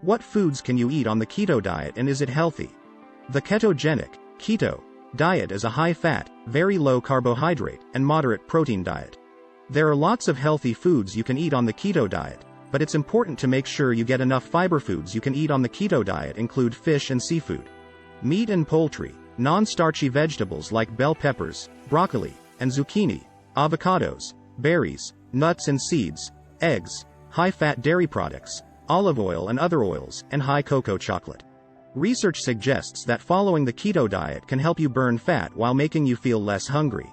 What foods can you eat on the keto diet and is it healthy? The ketogenic, keto, diet is a high-fat, very low carbohydrate, and moderate protein diet. There are lots of healthy foods you can eat on the keto diet, but it's important to make sure you get enough fiber. Foods you can eat on the keto diet include fish and seafood, meat and poultry, non-starchy vegetables like bell peppers, broccoli, and zucchini, avocados, berries, nuts and seeds, eggs, high-fat dairy products, olive oil and other oils, and high cocoa chocolate. Research suggests that following the keto diet can help you burn fat while making you feel less hungry.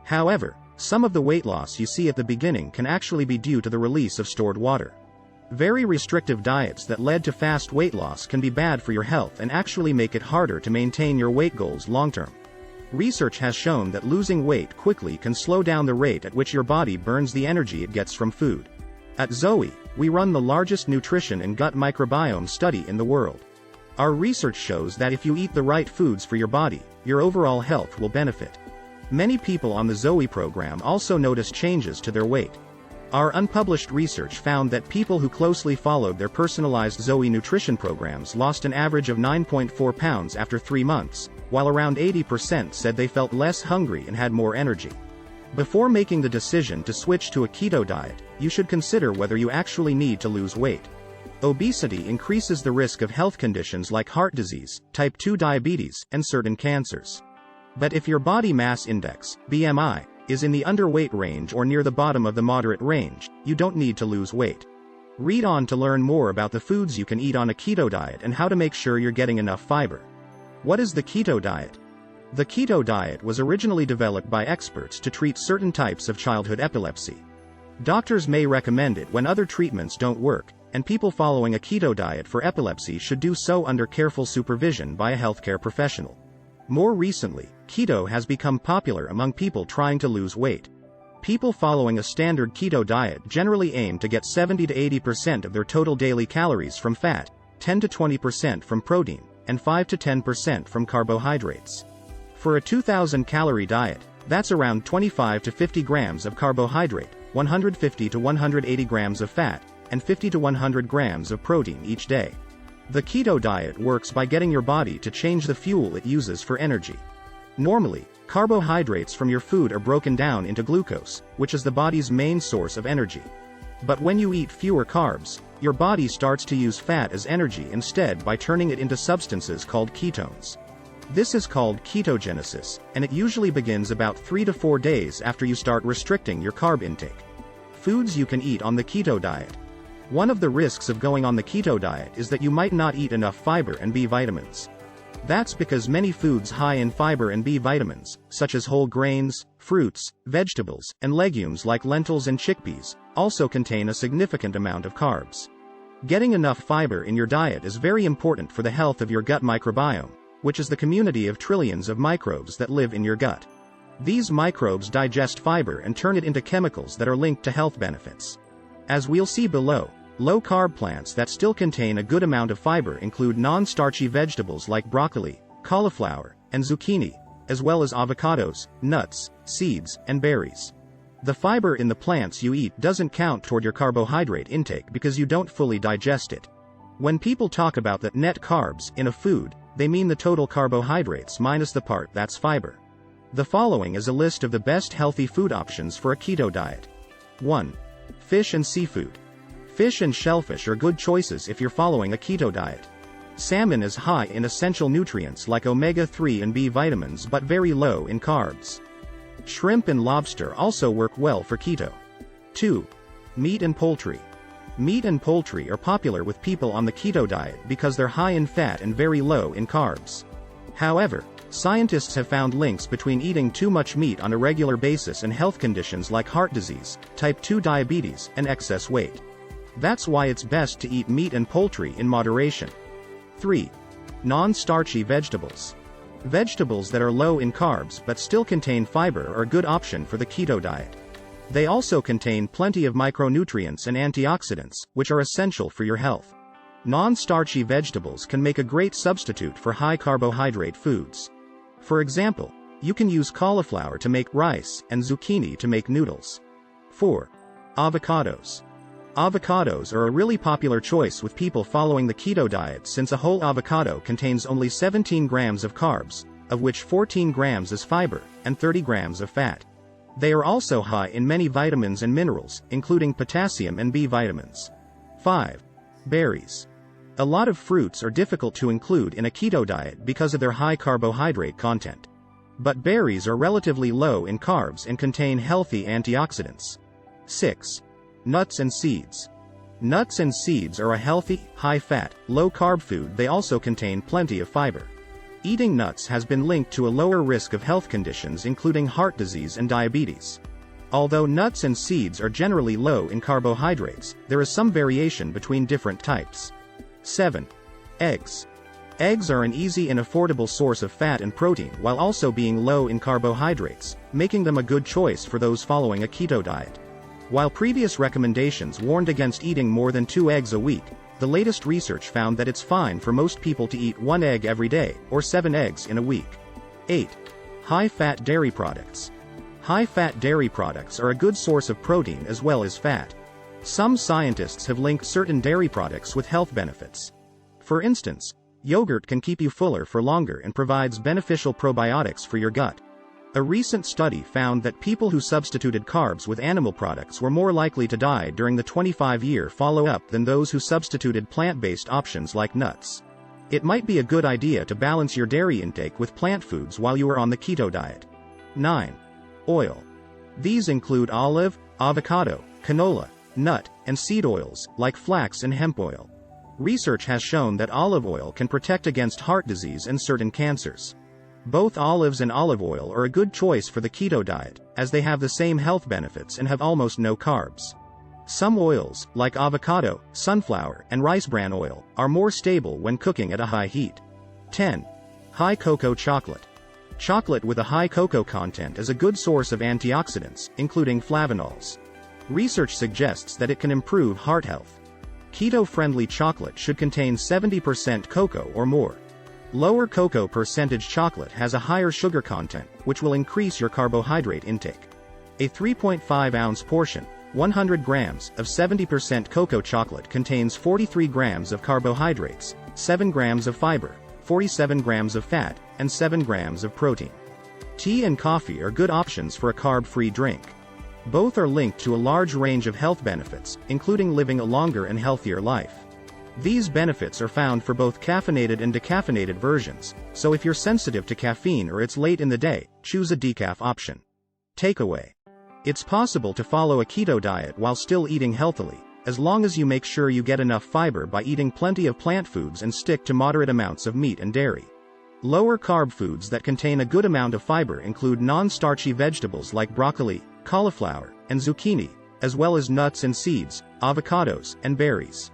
However, some of the weight loss you see at the beginning can actually be due to the release of stored water. Very restrictive diets that led to fast weight loss can be bad for your health and actually make it harder to maintain your weight goals long-term. Research has shown that losing weight quickly can slow down the rate at which your body burns the energy it gets from food. At Zoe, we run the largest nutrition and gut microbiome study in the world. Our research shows that if you eat the right foods for your body, your overall health will benefit. Many people on the Zoe program also notice changes to their weight. Our unpublished research found that people who closely followed their personalized Zoe nutrition programs lost an average of 9.4 pounds after 3 months, while around 80% said they felt less hungry and had more energy. Before making the decision to switch to a keto diet, you should consider whether you actually need to lose weight. Obesity increases the risk of health conditions like heart disease, type 2 diabetes, and certain cancers. But if your body mass index, BMI, is in the underweight range or near the bottom of the moderate range, you don't need to lose weight. Read on to learn more about the foods you can eat on a keto diet and how to make sure you're getting enough fiber. What is the keto diet? The keto diet was originally developed by experts to treat certain types of childhood epilepsy. Doctors may recommend it when other treatments don't work, and people following a keto diet for epilepsy should do so under careful supervision by a healthcare professional. More recently, keto has become popular among people trying to lose weight. People following a standard keto diet generally aim to get 70 to 80% of their total daily calories from fat, 10 to 20% from protein, and 5 to 10% from carbohydrates. For a 2,000 calorie diet, that's around 25 to 50 grams of carbohydrate, 150 to 180 grams of fat, and 50 to 100 grams of protein each day. The keto diet works by getting your body to change the fuel it uses for energy. Normally, carbohydrates from your food are broken down into glucose, which is the body's main source of energy. But when you eat fewer carbs, your body starts to use fat as energy instead by turning it into substances called ketones. This is called ketogenesis, and it usually begins about 3 to 4 days after you start restricting your carb intake. Foods you can eat on the keto diet. One of the risks of going on the keto diet is that you might not eat enough fiber and B vitamins. That's because many foods high in fiber and B vitamins, such as whole grains, fruits, vegetables, and legumes like lentils and chickpeas, also contain a significant amount of carbs. Getting enough fiber in your diet is very important for the health of your gut microbiome, which is the community of trillions of microbes that live in your gut. These microbes digest fiber and turn it into chemicals that are linked to health benefits. As we'll see below, low-carb plants that still contain a good amount of fiber include non-starchy vegetables like broccoli, cauliflower, and zucchini, as well as avocados, nuts, seeds, and berries. The fiber in the plants you eat doesn't count toward your carbohydrate intake because you don't fully digest it. When people talk about the net carbs in a food, they mean the total carbohydrates minus the part that's fiber. The following is a list of the best healthy food options for a keto diet. 1. Fish and seafood. Fish and shellfish are good choices if you're following a keto diet. Salmon is high in essential nutrients like omega-3 and B vitamins but very low in carbs. Shrimp and lobster also work well for keto. 2. Meat and poultry. Meat and poultry are popular with people on the keto diet because they're high in fat and very low in carbs. However, scientists have found links between eating too much meat on a regular basis and health conditions like heart disease, type 2 diabetes, and excess weight. That's why it's best to eat meat and poultry in moderation. 3. Non-starchy vegetables. Vegetables that are low in carbs but still contain fiber are a good option for the keto diet. They also contain plenty of micronutrients and antioxidants, which are essential for your health. Non-starchy vegetables can make a great substitute for high-carbohydrate foods. For example, you can use cauliflower to make rice and zucchini to make noodles. 4. Avocados. Avocados are a really popular choice with people following the keto diet since a whole avocado contains only 17 grams of carbs, of which 14 grams is fiber, and 30 grams of fat. They are also high in many vitamins and minerals, including potassium and B vitamins. 5. Berries. A lot of fruits are difficult to include in a keto diet because of their high carbohydrate content. But berries are relatively low in carbs and contain healthy antioxidants. 6. Nuts and seeds. Nuts and seeds are a healthy, high-fat, low-carb food. They also contain plenty of fiber. Eating nuts has been linked to a lower risk of health conditions including heart disease and diabetes. Although nuts and seeds are generally low in carbohydrates, there is some variation between different types. 7. Eggs. Eggs are an easy and affordable source of fat and protein while also being low in carbohydrates, making them a good choice for those following a keto diet. While previous recommendations warned against eating more than 2 eggs a week, the latest research found that it's fine for most people to eat 1 egg every day, or 7 eggs in a week. 8. High-fat dairy products. High-fat dairy products are a good source of protein as well as fat. Some scientists have linked certain dairy products with health benefits. For instance, yogurt can keep you fuller for longer and provides beneficial probiotics for your gut. A recent study found that people who substituted carbs with animal products were more likely to die during the 25-year follow-up than those who substituted plant-based options like nuts. It might be a good idea to balance your dairy intake with plant foods while you are on the keto diet. 9. Oil. These include olive, avocado, canola, nut, and seed oils, like flax and hemp oil. Research has shown that olive oil can protect against heart disease and certain cancers. Both olives and olive oil are a good choice for the keto diet, as they have the same health benefits and have almost no carbs. Some oils, like avocado, sunflower, and rice bran oil, are more stable when cooking at a high heat. 10. High cocoa chocolate. Chocolate with a high cocoa content is a good source of antioxidants, including flavanols. Research suggests that it can improve heart health. Keto-friendly chocolate should contain 70% cocoa or more. Lower cocoa percentage chocolate has a higher sugar content, which will increase your carbohydrate intake. A 3.5-ounce portion, 100 grams, of 70% cocoa chocolate contains 43 grams of carbohydrates, 7 grams of fiber, 47 grams of fat, and 7 grams of protein. Tea and coffee are good options for a carb-free drink. Both are linked to a large range of health benefits, including living a longer and healthier life. These benefits are found for both caffeinated and decaffeinated versions, so if you're sensitive to caffeine or it's late in the day, choose a decaf option. Takeaway. It's possible to follow a keto diet while still eating healthily, as long as you make sure you get enough fiber by eating plenty of plant foods and stick to moderate amounts of meat and dairy. Lower carb foods that contain a good amount of fiber include non-starchy vegetables like broccoli, cauliflower, and zucchini, as well as nuts and seeds, avocados, and berries.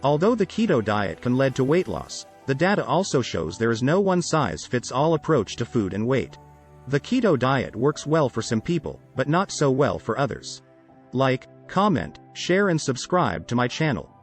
Although the keto diet can lead to weight loss, the data also shows there is no one-size-fits-all approach to food and weight. The keto diet works well for some people, but not so well for others. Like, comment, share and subscribe to my channel.